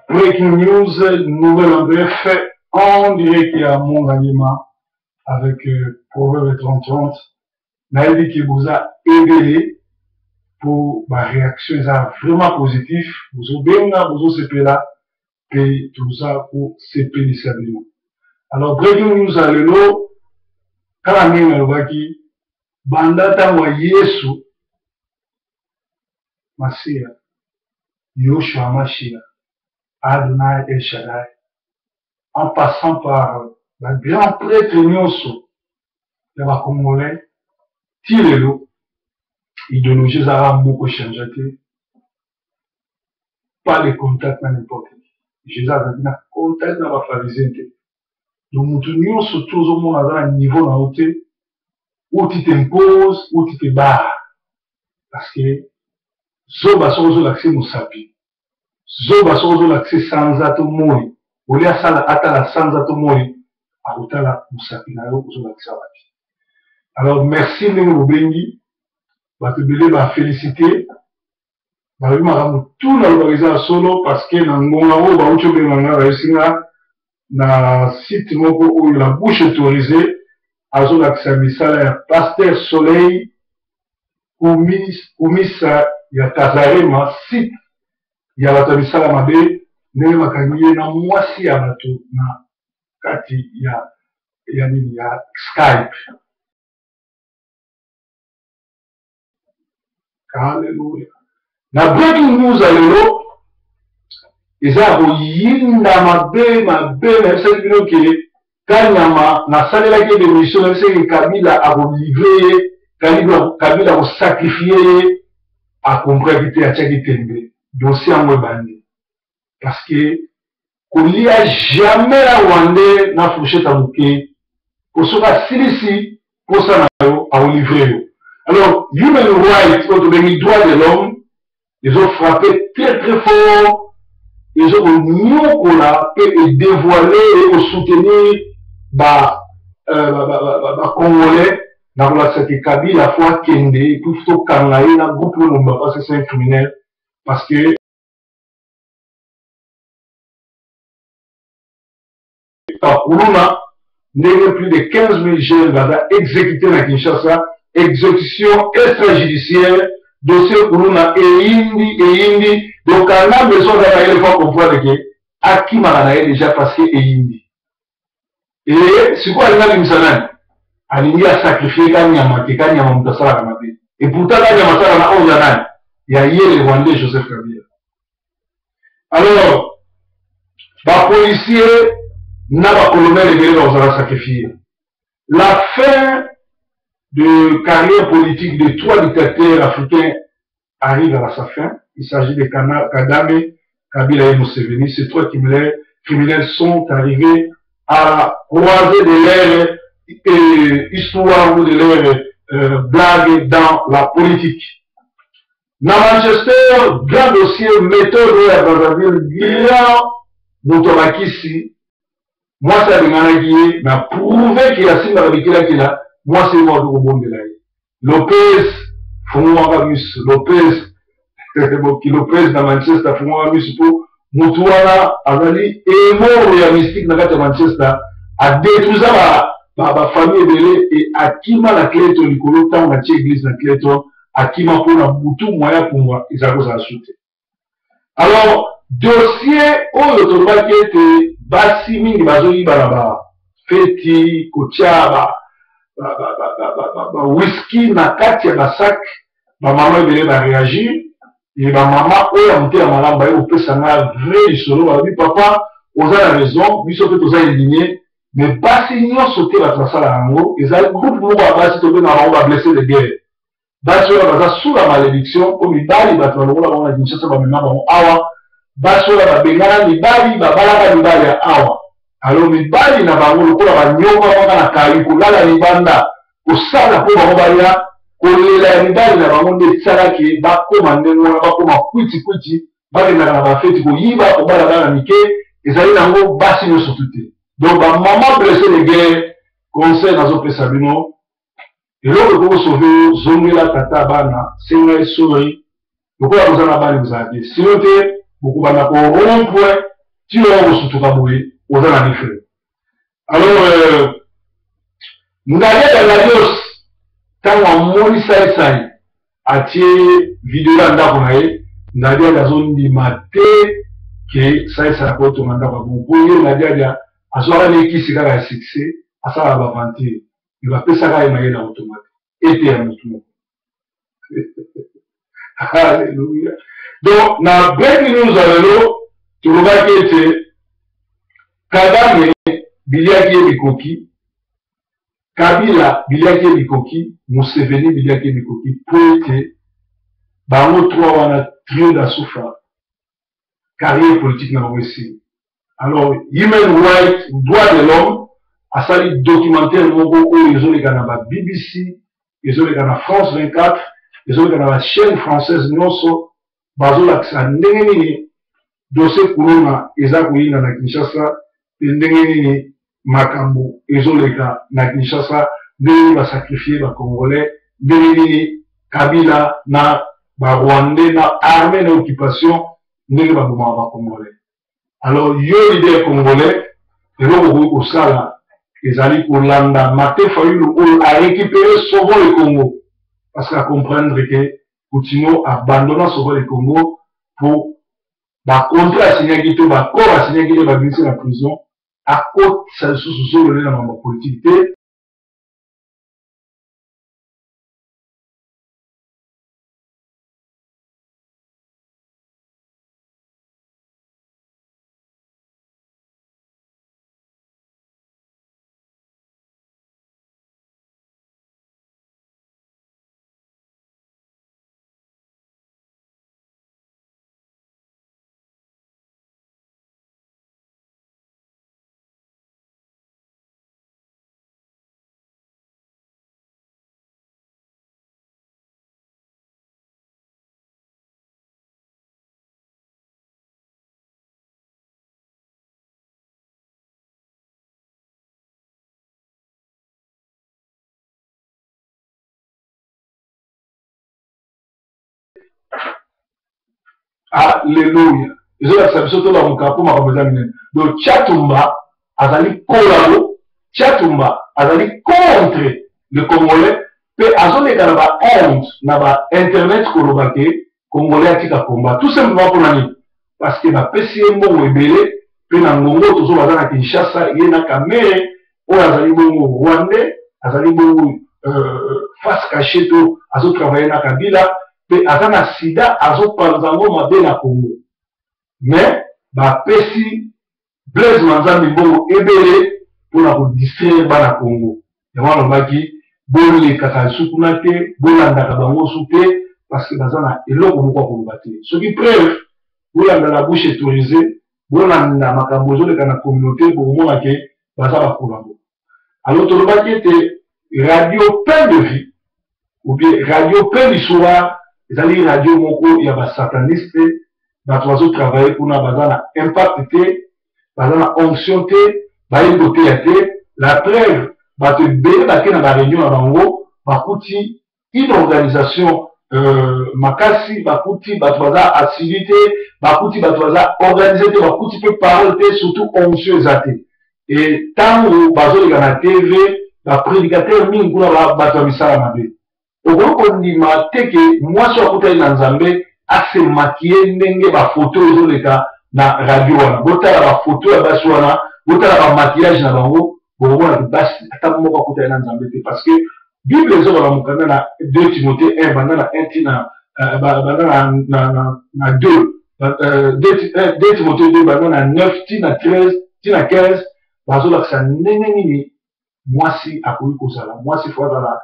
Breaking news, nouvelle en bref, on dirait qu'il y a mon aliment avec Proverbe 30-30. Naïdi qui vous a aidé pour ma réaction vraiment positive. Vous avez bien, vous avez là, et tout ça pour CP initialement. Alors, breaking news à l'élo, quand la mienne a dit, Bandata wa Yesu, Masia, Yoshua Mashia, Adonai El Shaddai, en passant par la grande prêtre Nyonso, de la Congolais, Tirelo, idéologie Zara Moko Chanjate, pas de contact dans n'importe qui. Jésus a dit, contact dans la pharisien. Donc, nous Nyonso, tous au monde à un niveau dans le où tu t'imposes, où tu te barres. Parce que, Zoba Sozo l'accès Moussapi. Zoba Sozo l'accès sans atomoi. Au lieu de sans atomoi, à Outala Moussapi, na yo, Zoba l'accès à la vie. Alors, merci, Néo Bengi. Bah, te belé, bah, féliciter. Bah, oui, ma tout dans l'organisation solo, parce que, dans mon amour, bah, où tu veux m'en réussir, na site, où la bouche autorisée, à Zoba l'accès à Missala, Pasteur Soleil, Umisa ya Tazarema site ya bato misala mabe ndenge makangi na mwasi ya bato na kati ya nini ya Skype. Hallelujah. Na breaking news a lelo eza koyinda mabe na bisa bino ke kanyama na salela ke démission na bisa Kabila a livrer Kabila a sacrifié à comprendre qu'il y a des dossiers en Webani. Parce que, qu'on n'y a jamais la Rwandais n'a fourché à bouquet, pour ce cas, si, pour ça, à livrer. Alors, Human Rights, les droits de l'homme, ils ont frappé très très fort, ils ont mieux qu'on a pu dévoiler et soutenir, Congolais, dans la cette Kabila, la fois Kende, et puis plutôt Kangaï, dans le groupe Lumba, parce que c'est un criminel, parce que Kuruma, n'est plus de 15 000 jeunes exécutés dans Kinshasa, exécution extrajudiciaire, dossier Kuruma et Indi, donc on a besoin d'avoir une fois comprendre que Akima déjà passé et Indi. Et c'est quoi le nom de alingi a sacrifié Kanyama, ke Kanyama mutasala kamabe. Et pourtant, Kanyama sala na Onzanan, il y a hier le Rwandais Joseph Kabila. Alors, les policiers, n'a pas colonel et on a sacrifié. La fin de carrière politique de 3 dictateurs africains arrive à sa fin. Il s'agit de Kagame, Kabila et Museveni. Ces 3 criminels sont arrivés à croiser de l'air histoire ou de leur blague dans la politique. Dans Manchester, grand dossier, méthode à Brazzaville, grand Motomakisi, moi ça a été mais prouvé qu'il a signé avec qu'il a, moi c'est moi au bon de là. Lopez, Foumouramus, Lopez dans Manchester, Foumouramus pour Moutouana, Azali, et mort et mystique dans la Manchester, a détruit ça. Ma famille belé et Akima la clé to likolo tant na église la clé to Akima pour na butu moya pour moi ils ont ajouté. Alors dossier au autoroute qui était basi mingi bazoli baraba feti kochaba whisky na kati ya basak ma maman belé va réagir et ma maman o ya monter à malamba et au pesa na vrai solo va dire papa on a la raison biso peut aux indigné. Mais basi nyonso sauté la traçala yango, ils ont groupe moko ya basi tobe na bango ba blessé de guerre. Basi oyo baza sous la malédiction, po mibali bato balongola bango na Kinshasa bamema bango awa, basi oyo babengana mibali babalaka mibali ya awa. Alors mibali na bango lokola banyonga bango na kali kolala libanda, kosala po bango baya, kolela ya mibali na bango nde esalaki bakoma ndenge wana bakoma kwiti bakendaka na bafeti koyiba kobala bana mike, ezali nango basi nyonso te. Donc, maman blessée de guerre, conseil dans un Sabino, et l'autre pour sauver, Zongela Tata Bana, Senga et Sori, pourquoi vous en avez vous avez dit, sinon, beaucoup bana ko rond-point ti o surtout kaboué aux en effet. Alors ngalia la Dios tant en moni sai atie vidéo là ndako na ye ngalia la zone di maté que sai ko to ndako ko boye ngalia azora les qui sika la succès asala ba vantir il va pesa ka emaye na automatique et à tout. Alléluia. Donc na breaking news alelo tuloba kete Kagame biliaki bikoki Kabila biliaki bikoki Museveni biliaki bikoki poete bango trois wana trio da souffra carrière politique na Russie. Alors human rights droit de l'homme asali documentaire moko oyo ezoleka na ba BBC ezoleka na France 24 ezoleka na ba chaîne française nyonso bazolakisa ndenge nini dossier corona eza koyinda na Kinshasa ndenge nini makambo ezoleka na Kinshasa ndenge basakrifie ba Congolais ndenge nini Kabila na ba Rwandais na armée na occupation ndenge baboma ba Congolais. Alors yo leader congolais eloko kosala ezali kolanda Martin Fayulu a récupéré souvent le Congo parce qu'à comprendre que Coutinho abandonna souvent le Congo pour ba contrat signé tout ba corps signé qui va glisser la prison à cause ça sous le dans la politique. Alléluia. Je vais faire ça dans mon capot, ma compagnie. Donc, Tchatumba, azali collabo, Tchatumba, azali contre le Congolais, pe azone kanaba honte, naba internet kolobake, Congolais atika combat. Tout simplement pour l'année. Parce que ma PCM bon ebele, pe na ngongo tozo bazana Kinshasa, yena kamere, o azali bongo Rwandais, azali bongo face cachée to, azo travailler na Kabila, pe azana sida azo panzango mabe na Congo. Mais ba pesi Blaise Manzambi bongo ebele pour la distraire bana Congo. Yama lobaki boli kaka sukuna te, bolanda ka bango souté parce que bazana eloko moko ko battre. Ce qui preuve bolanda la bouche autorisée, bolanda makambo zo na communauté pour mona ke bazaba kolabo. Alors to lobaki était radio plein de vie ou bien radio plein d'histoire, ezali radio moko ya ba sataniste. Dans oiseaux travailler pour na bazana impact té, bazana onction té, baïko té, la preuve, ba te béné ba na ba réunion à bango, ba kuti une organisation makasi, ba kuti ba baza activité, ba kuti ba baza organisé, ba kuti peut parler té surtout onction zaté. Et tant où bazo na TV, ba prédicateur mingi kuna ba to misala mabe. Okoko ndima teke moi so akuta na Nzambe assez maquillé ndenge ba photo ezoleka na radio wana botala ba photo ya basi wana botala ba maquillage na bango bomona basi ata moko akuta na Nzambe te parce que Bible ezobala mukanda na 2 Timothée 1 banda na 1 tina banda na 2 2 Timothée 2 banda na 9 tina 13 tina 15 bazolakisa ndenge nini mwasi akoki kozala mwasi faut azala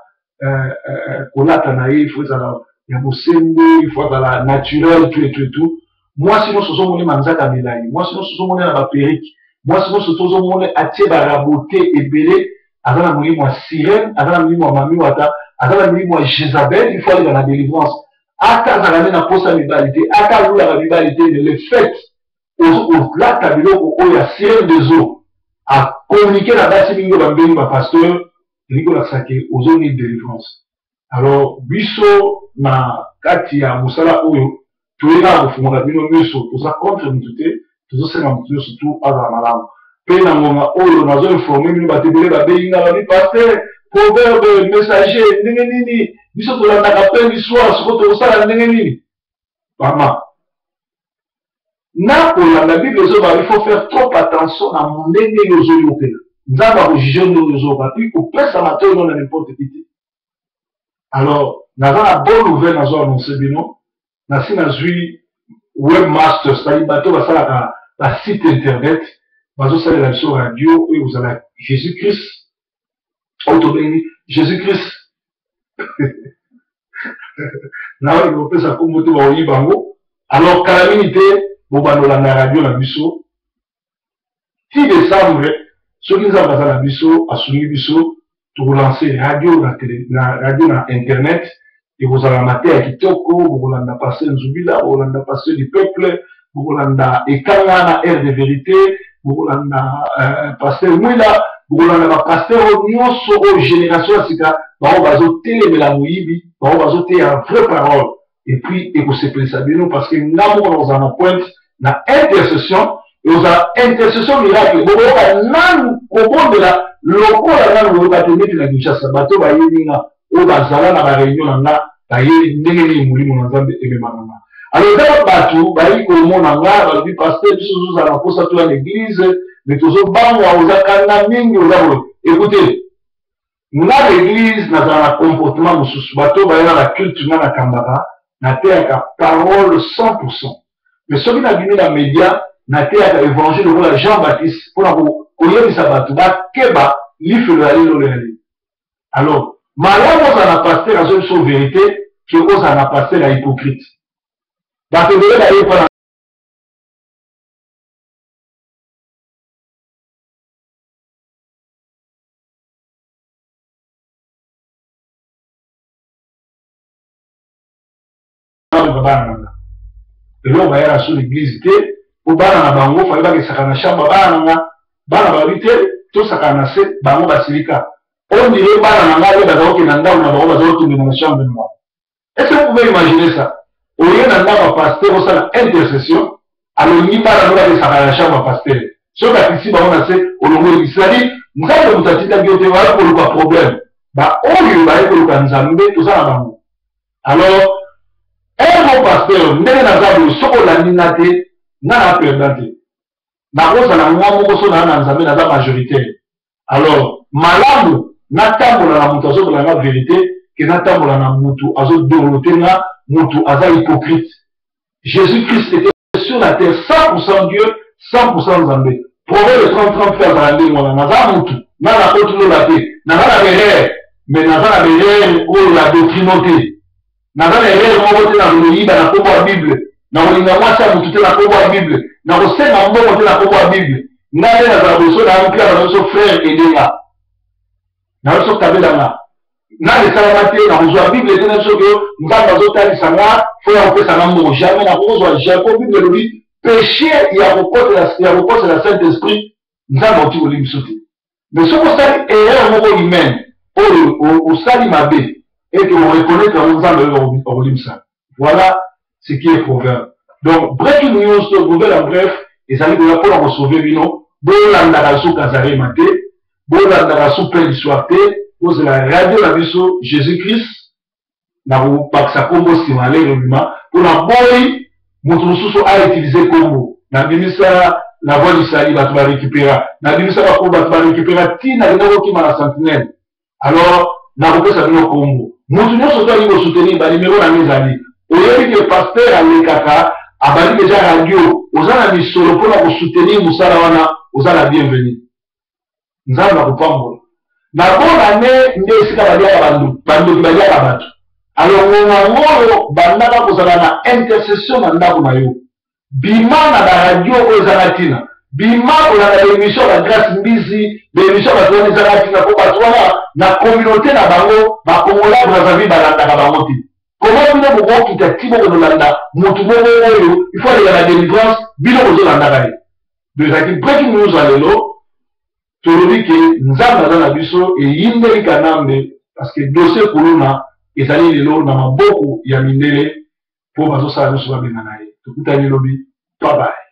kolata na ye faut azala ya bosembo il faut la naturel tout moi sinon ce sont mon manzaka milai moi sinon ce sont mon na ba perruque moi sinon ce sont mon atie ba raboté ebele azala muri moi sirène azala muri moi mami wata azala muri moi Jézabel il faut aller dans la délivrance ata azala na posa mibalité ata lula la mibalité le fait au là tabilo o ya sirène des eaux à communiquer la base mingo ba bengi ba pasteur liko la saké aux zones de délivrance. Alors biso na kati ya musala oyo tu es là, au fond, la bino miso, tout ça contre l'unité, tout ça c'est l'unité, surtout à la malade. Puis, dans mon oh, nous avons informé, nous avons dit, la béina, la vie pasteur, proverbe, messager, n'engeni, biso to la nakapel l'histoire, ce que tu as n'engeni. Maman. Na, pour la Bible, il faut faire trop attention à mon ennemi, aux autres. Nous avons juger nos autres, puis, pour faire ça, matin, on a n'importe qui. Alors, nous avons la bonne nouvelle, nous avons annoncé, nous avons eu webmaster, c'est-à-dire, bateau, la site internet, nous avons la radio, et vous avez Jésus-Christ, Jésus-Christ. Là, il faut faire ça comme moto, alors, calamité, bon, bah, nous avons la radio, la biseau. 6 décembre, ceux qui ont la biseau, à souligner biseau, pour lancer radio, la radio, na internet, et vous allez mater à Kitoko, vous allez passer un Zubila, vous allez passer du peuple, vous allez éclater na air de vérité, vous allez passer Mouila, vous allez passer aux générations, c'est qu'à, on va zoter les mélamouibi, on va zoter en vraie parole. Et puis, et vous savez ça bien, parce que nous avons en pointe, na intercession, et vous avez intercession miracle. Vous avez au bon de la, loko la nan vous avez mis la Kinshasa, bateau ba yéninga, ou ba zala na ba réunion nanga, ba yé ndengeni mouli mon ensemble et mes mamans. Alors, dans le bateau, ba yé comme mon anga, ba dit pasteur, tous à la poste à toi l'église, mais tous au banc, aux akana mingi, aux arbres. Écoutez, nous avons l'église, nous avons un comportement, nous sous bateau, ba yé la culture, na la kambara, na terre à parole 100%. Mais ceux qui n'ont pas les médias, na terre à évangile de Jean-Baptiste, pour la koyemi sabatu, ba keba, l'ifle de aller. Alors, malheureusement, on a passé la seule vérité, que on a passé la hypocrite. Bah, que vous allez pas lelo bayala sur l'église te po bana na bango fali bakesaka na shamba bana babi te tosaka na se bango basilika on dirait bana na ngai bazalaki na ndako na bango bazalotungela na chambre de moi. Est-ce que vous pouvez imaginer ça? Au lieu na ndako pasteur osala intercession alongi bana no bakesaka na chambre pasteur soki akisi bango na se olongoli c'est-à-dire nzambe moto atitaki yo te baya koluka problème baoyo baye koluka nzambe toza na bango. Alors un bon pasteur, ndenge naza boye soki olandi nga te nga na perdant te nakozala mwa moko so na nzambe naza majoritaire. Alors malamu natambola na moto azokola nga vérité ke natambola na moto azodorote nga moto aza hypocrite. Jésus-Christ était sur la terre 100% Dieu 100% nzambe. Proverbe 30 fait azala ndenge wana naza motu nga nakotulola te naza na berere mais naza na berere oyo la doctrine te. Naza na erreur moko te na loyiba na kombo ya Bible, na kolinga mwasi ya motu te na kombo ya Bible, na kosenga mbongo te na kombo ya Bible. Nga nde nazala boso na mpia na biso frère edenga. Na biso tabela nga. Na lesalama te na kozwa Bible te na biso ke nzambe azotalisa nga fo ya kopesa nga mbongo. Jamais na kozwa Jacob Bible elobi péché ya kokosela Saint-Esprit nzambe oti kolimbi biso te. Mais soki osali erreur moko humaine oyo osali mabe et que vous reconnaissez que vous avez ça. Voilà ce qui est proverbe. Donc, breaking news, nouvelle en bref, et ça veut dire pour la sauver, bino, bon, la sous Kazaré Maté, bon, la sous Père d'Histoire T, bon, c'est la radio, la biso, Jésus-Christ, n'a pas que ça combo si malé, le humain, pour la boy, mon sous a utilisé combo. N'a bien ça, la voix du Sali, va te récupérer. N'a bien ça, va te récupérer, tina, qui m'a la sentinelle. Alors, n'a pas ça, le combo. Motu nyonso to alingi soutenir ba numéro na mezali. Oyebi que pasteur alekaka abali déjà radio, oza na misolo pona ko soutenir musala wana, oza la bienvenue. Nzambe akopambola. Na bonne année nde esika baliaka bandoki baliaka bato. Alors ngongolo bandaka kozala na intercession na ndako na yo. Bima na ba radio oyo ezala tina. Bima kolanda l'émission la grâce mbizi, l'émission la tourne ezala tina po bato wana na communauté na bango bakongola brazzaville balandaka bango te. Comment bino bokokita ti boko kolanda motu moko oyo il faut aller à la délivrance bino kozolandaka ye. Donc ezalaki breaking news ya lelo tolobi ke nzambe aza na biso eyimbeli kanambe parce que dossier kolona ezali lelo na maboko ya mindele po bazosala nyonso babengana ye tokutani lobi bye bye.